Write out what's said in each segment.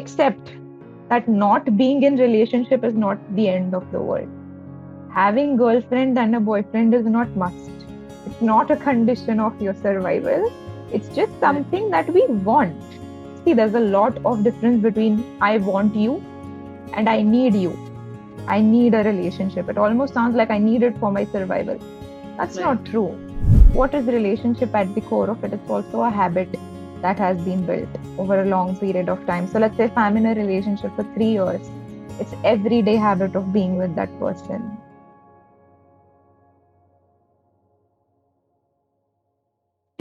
accept that not being in relationship is not the end of the world. Having girlfriend and a boyfriend is not must. It's not a condition of your survival. It's just something that we want. See, there's a lot of difference between I want you and I need you. I need a relationship. It almost sounds like I need it for my survival. That's not true. What is relationship at the core of it? It's also a habit that has been built over a long period of time. So let's say if I'm in a relationship for 3 years, it's everyday habit of being with that person.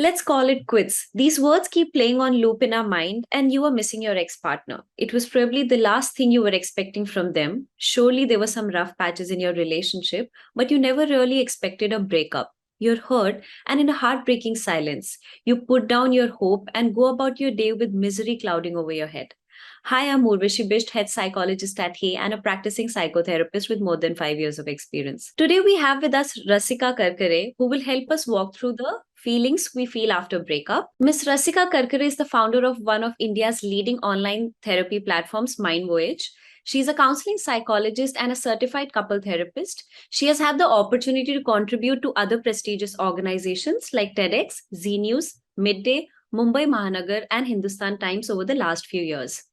Let's call it quits. These words keep playing on loop in our mind, and you are missing your ex partner. It was probably the last thing you were expecting from them. Surely there were some rough patches in your relationship, but you never really expected a breakup. You're hurt, and in a heartbreaking silence, you put down your hope and go about your day with misery clouding over your head. Hi, I'm Urvashi Bisht, head psychologist at Heyy and a practicing psychotherapist with more than 5 years of experience. Today we have with us Rasika Karkare, who will help us walk through the feelings we feel after breakup. Miss Rasika Karkare is the founder of one of India's leading online therapy platforms, MindVoyage. She's a counseling psychologist and a certified couple therapist. She has had the opportunity to contribute to other prestigious organizations like TEDx, Z News, Midday, Mumbai Mahanagar, and Hindustan Times over the last few years.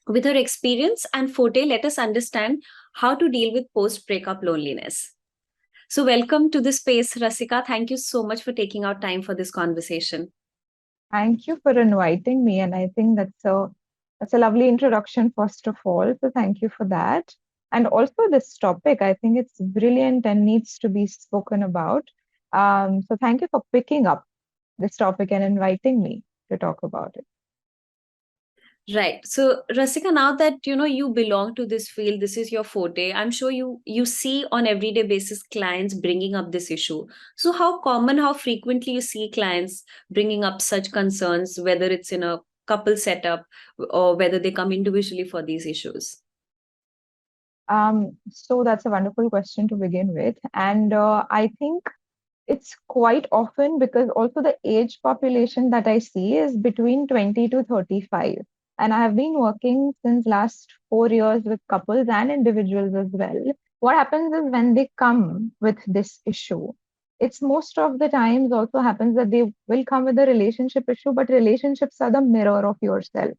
With her experience and forte, let us understand how to deal with post-breakup loneliness. So welcome to the space, Rasika. Thank you so much for taking out time for this conversation. Thank you for inviting me, and I think that's a lovely introduction, first of all. So thank you for that. And also this topic, I think it's brilliant and needs to be spoken about. So thank you for picking up this topic and inviting me to talk about it. Right. So Rasika, now that you belong to this field, this is your forte. I'm sure you see on everyday basis clients bringing up this issue. So how common, how frequently you see clients bringing up such concerns, whether it's in a couple setup or whether they come individually for these issues? So that's a wonderful question to begin with. And I think it's quite often because also the age population that I see is between 20 to 35. And I have been working since last 4 years with couples and individuals as well. What happens is when they come with this issue, it's most of the times also happens that they will come with a relationship issue, but relationships are the mirror of yourself.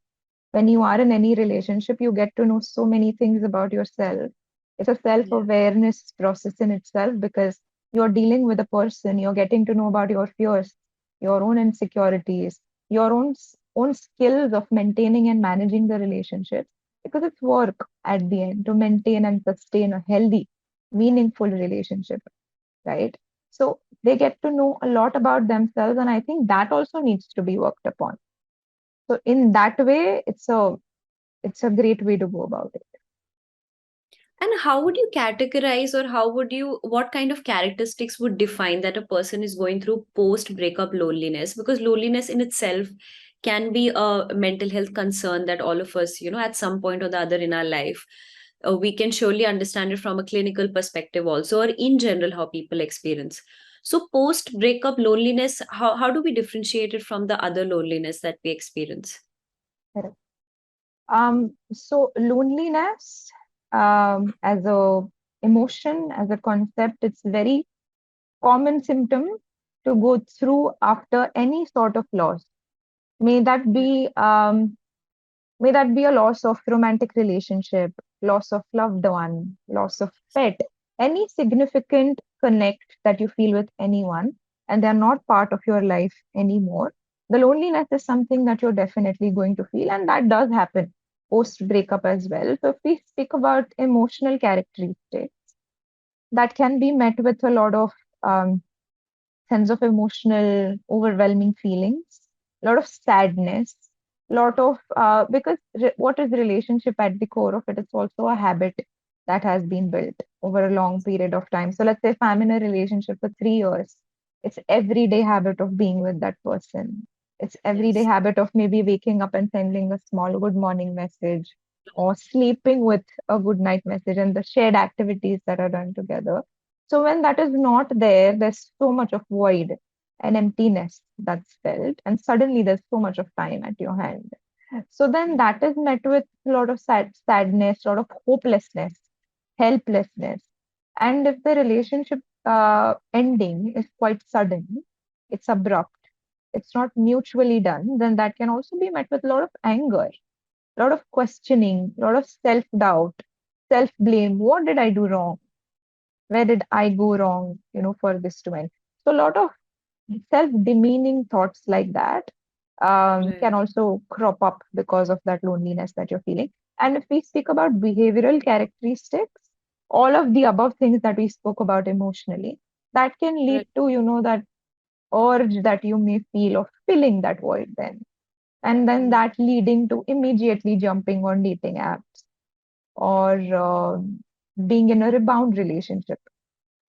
When you are in any relationship, you get to know so many things about yourself. It's a self awareness process in itself because you're dealing with a person, you're getting to know about your fears, your own insecurities, your own skills of maintaining and managing the relationship. Because it's work at the end to maintain and sustain a healthy, meaningful relationship, right? So they get to know a lot about themselves, and I think that also needs to be worked upon. So in that way, it's a great way to go about it. And how would you categorize, or what kind of characteristics would define that a person is going through post breakup loneliness? Because loneliness in itself can be a mental health concern that all of us, at some point or the other in our life, we can surely understand it from a clinical perspective also, or in general, how people experience. So, post breakup loneliness, how do we differentiate it from the other loneliness that we experience? Correct. So loneliness, as a emotion, as a concept, it's very common symptom to go through after any sort of loss. May that be um, may that be a loss of romantic relationship, loss of loved one, loss of pet, any significant connect that you feel with anyone, and they're not part of your life anymore. The loneliness is something that you're definitely going to feel, and that does happen post breakup as well. So, if we speak about emotional characteristics, that can be met with a lot of um, sense of emotional, overwhelming feelings, a lot of sadness, lot of because what is relationship at the core of it? It's also a habit that has been built over a long period of time. So let's say if I'm in a relationship for 3 years, it's everyday habit of being with that person. It's everyday Yes. habit of maybe waking up and sending a small good morning message or sleeping with a good night message and the shared activities that are done together. So when that is not there, there's so much of void and emptiness that's felt, and suddenly there's so much of time at your hand. So then that is met with a lot of sadness, a lot of hopelessness, helplessness. And if the relationship ending is quite sudden, it's abrupt, it's not mutually done, then that can also be met with a lot of anger, a lot of questioning, a lot of self doubt, self blame. What did I do wrong? Where did I go wrong, for this to end? So a lot of self-demeaning thoughts like that Right. can also crop up because of that loneliness that you're feeling. And if we speak about behavioral characteristics, all of the above things that we spoke about emotionally, that can lead Right. to, that urge that you may feel of filling that void then. And then Mm. that leading to immediately jumping on dating apps or being in a rebound relationship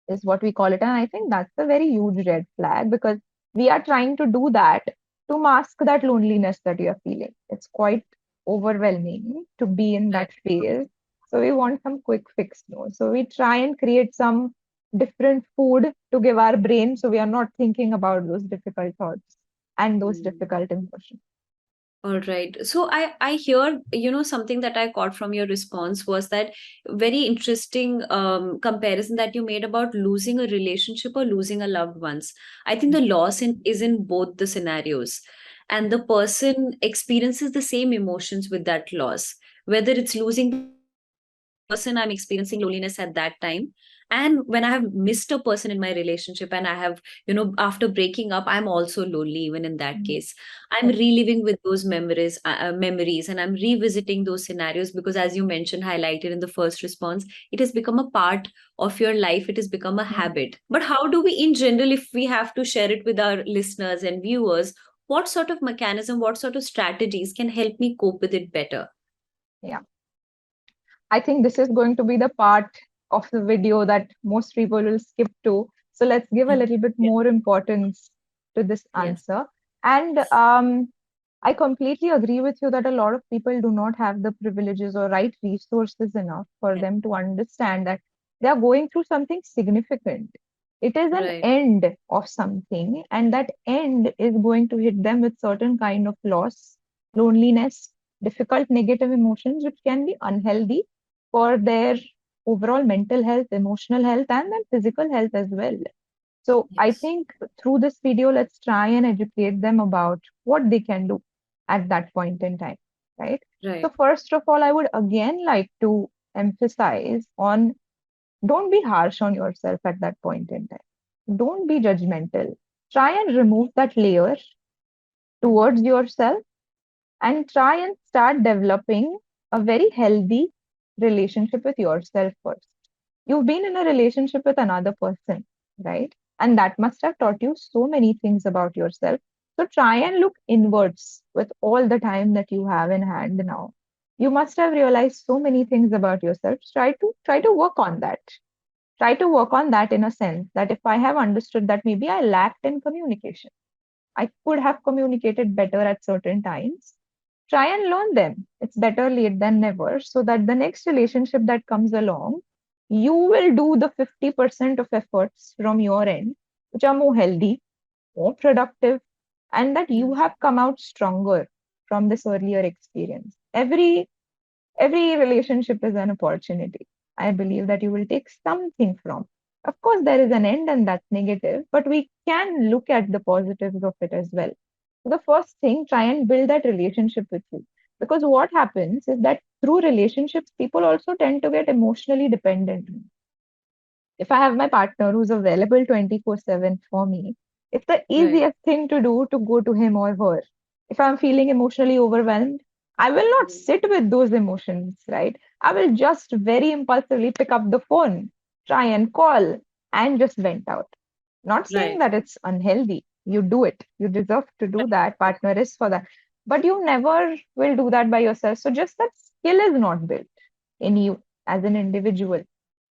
is what we call it. And I think that's a very huge red flag because we are trying to do that to mask that loneliness that you're feeling. It's quite overwhelming to be in Right. that phase. So we want some quick fix now. So we try and create some different food to give our brain so we are not thinking about those difficult thoughts and those Mm. difficult emotions. All right. So I hear, something that I caught from your response was that very interesting comparison that you made about losing a relationship or losing a loved ones. I think the loss is in both the scenarios, and the person experiences the same emotions with that loss, whether it's losing the person, I'm experiencing loneliness at that time. And when I have missed a person in my relationship and I have, after breaking up, I'm also lonely, even in that Mm. case. I'm Yeah. reliving with those memories, and I'm revisiting those scenarios because, as you mentioned, highlighted in the first response, it has become a part of your life. It has become a Mm. habit. But how do we, in general, if we have to share it with our listeners and viewers, what sort of mechanism, what sort of strategies can help me cope with it better? Yeah. I think this is going to be the part of the video that most people will skip to. So let's give a little bit Yeah. more importance to this Yes. answer. And I completely agree with you that a lot of people do not have the privileges or right resources enough for Yeah. them to understand that they are going through something significant. It is an Right. end of something, and that end is going to hit them with certain kind of loss, loneliness, difficult negative emotions, which can be unhealthy for their overall mental health, emotional health, and then physical health as well. So I Yes. think through this video, let's try and educate them about what they can do at that point in time, right? So Right. first of all, I would again like to emphasize on don't be harsh on yourself at that point in time. Don't be judgmental. Try and remove that layer towards yourself and try and start developing a very healthy relationship with yourself first. You've been in a relationship with another person, right? And that must have taught you so many things about yourself. So try and look inwards with all the time that you have in hand now. You must have realized so many things about yourself. Try to work on that. Try to work on that in a sense that if I have understood that maybe I lacked in communication, I could have communicated better at certain times. Try and learn them. It's better late than never, so that the next relationship that comes along, you will do the 50% of efforts from your end, which are more healthy, more productive, and that you Yes. have come out stronger from this earlier experience. Every relationship is an opportunity. I believe that you will take something from. Of course, there is an end and that's negative, but we can look at the positives of it as well. So the first thing, try and build that relationship with you. Because what happens is that through relationships, people also tend to get emotionally dependent. If I have my partner who's available 24/7 for me, it's the Right. easiest thing to do to go to him or her. If I'm feeling emotionally overwhelmed, I will not Mm. sit with those emotions, right? I will just very impulsively pick up the phone, try and call, and just vent out. Not saying Right. that it's unhealthy. You do it. You deserve to do that. Partner is for that. But you never will do that by yourself. So just that skill is not built in you as an individual,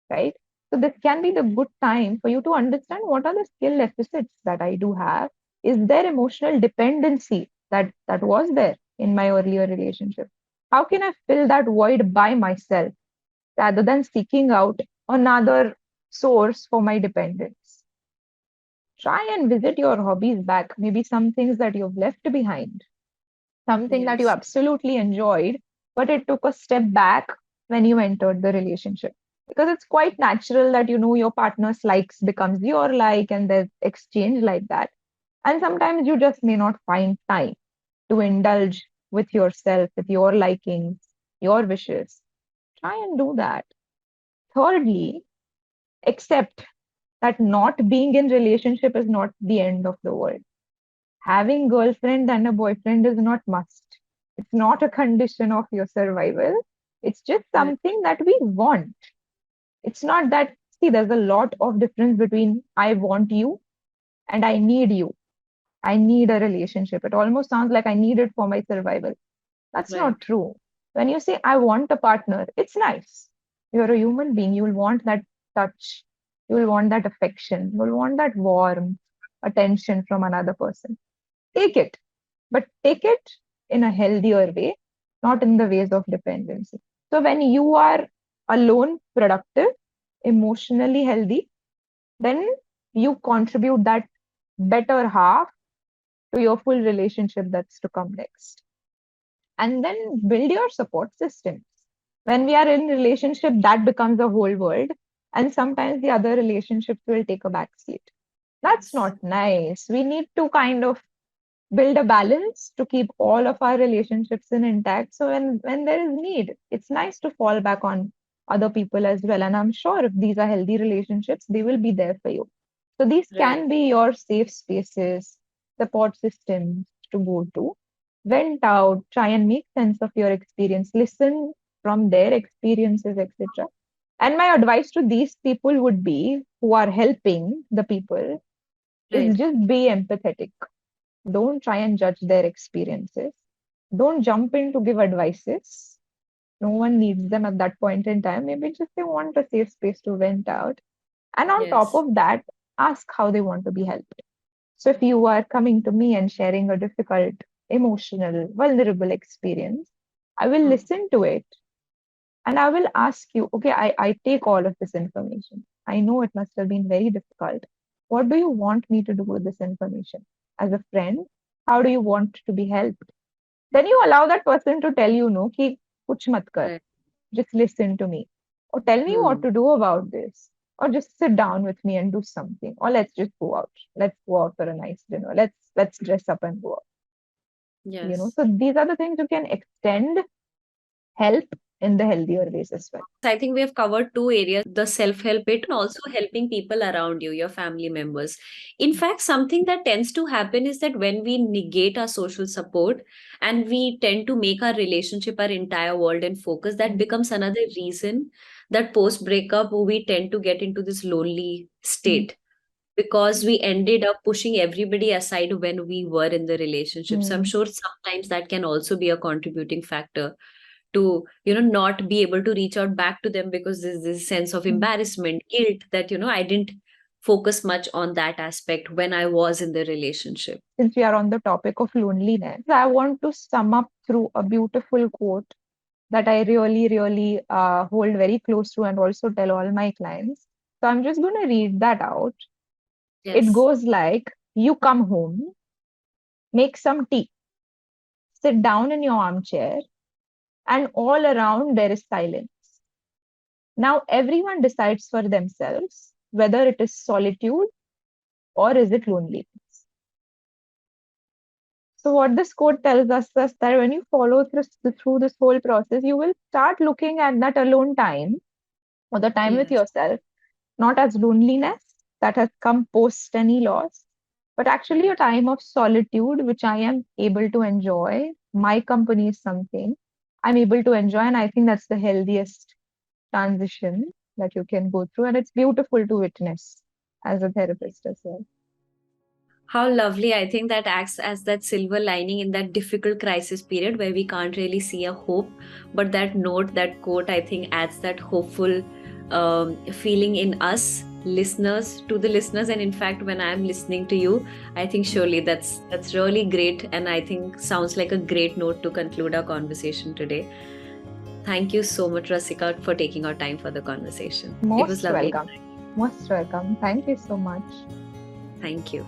right? So this can be the good time for you to understand what are the skill deficits that I do have. Is there emotional dependency that was there in my earlier relationship? How can I fill that void by myself rather than seeking out another source for my dependence? Try and visit your hobbies back, maybe some things that you've left behind. something that you Yes. absolutely enjoyed, but it took a step back when you entered the relationship. Because it's quite natural that your partner's likes becomes your like and there's exchange like that. And sometimes you just may not find time to indulge with yourself, with your likings, your wishes. Try and do that. Thirdly, accept that not being in relationship is not the end of the world. Having girlfriend and a boyfriend is not must. It's not a condition of your survival. It's just Right. something that we want. It's not that, see, there's a lot of difference between I want you and I need you. I need a relationship. It almost sounds like I need it for my survival. That's Right. not true. When you say, I want a partner, it's nice. You're a human being. You'll want that touch. You'll want that affection. You'll want that warm attention from another person. Take it, but take it in a healthier way, not in the ways of dependency. So when you are alone, productive, emotionally healthy, then you contribute that better half to your full relationship that's to come next. And then build your support systems. When we are in relationship, that becomes a whole world. And sometimes the other relationships will take a back seat. That's Yes. not nice. We need to kind of build a balance to keep all of our relationships in intact. So when there is need, it's nice to fall back on other people as well. And I'm sure if these are healthy relationships, they will be there for you. So these Right. can be your safe spaces, support systems to go to. Vent out, try and make sense of your experience, listen from their experiences, etc. And my advice to these people would be who are helping the people is Right. just be empathetic. Don't try and judge their experiences. Don't jump in to give advices. No one needs them at that point in time. Maybe just they want a safe space to vent out. And on top Yes. of that, ask how they want to be helped. So if you are coming to me and sharing a difficult, emotional, vulnerable experience, I will Hmm. listen to it and I will ask you, okay, I take all of this information. I know it must have been very difficult. What do you want me to do with this information? As a friend, how do you want to be helped? Then you allow that person to tell you, no, ki kuch mat kar, Right. just listen to me. Or tell me what Hmm. to do about this. Or just sit down with me and do something. Or let's just go out. Let's go out for a nice dinner. Let's dress up and go out. Yes. So these are the things you can extend help in the healthier ways as well. I think we have covered two areas, the self help bit and also helping people around you, your family members. In fact, something that tends to happen is that when we negate our social support and we tend to make our relationship our entire world and focus, that Mm, becomes another reason that post breakup we tend to get into this lonely mm, state because we ended up pushing everybody aside when we were in the relationship. So I'm mm. sure sometimes that can also be a contributing factor to not be able to reach out back to them because there's this sense of Mm. embarrassment, guilt that I didn't focus much on that aspect when I was in the relationship. Since we are on the topic of loneliness, I want to sum up through a beautiful quote that I really, really hold very close to and also tell all my clients. So I'm just going to read that out. It Yes. goes like, you come home, make some tea, sit down in your armchair, and all around there is silence. Now everyone decides for themselves whether it is solitude or is it loneliness. So what this quote tells us is that when you follow through this whole process, you will start looking at that alone time or the time with Yes. yourself, not as loneliness that has come post any loss, but actually a Right. time of solitude, which I am able to enjoy. My company is something I'm able to enjoy, and I think that's the healthiest transition that you can go through, and it's beautiful to witness as a therapist as well. How lovely. I think that acts as that silver lining in that difficult crisis period where we can't really see a hope. But that note, that quote, I think adds that hopeful feeling in us listeners to the listeners. And in fact, when I'm listening to you, I think surely that's really great. And I think sounds like a great note to conclude our conversation today. Thank you so much, Rasika, for taking our time for the conversation. It was Most lovely. welcome. Most welcome. Thank you so much. Thank you.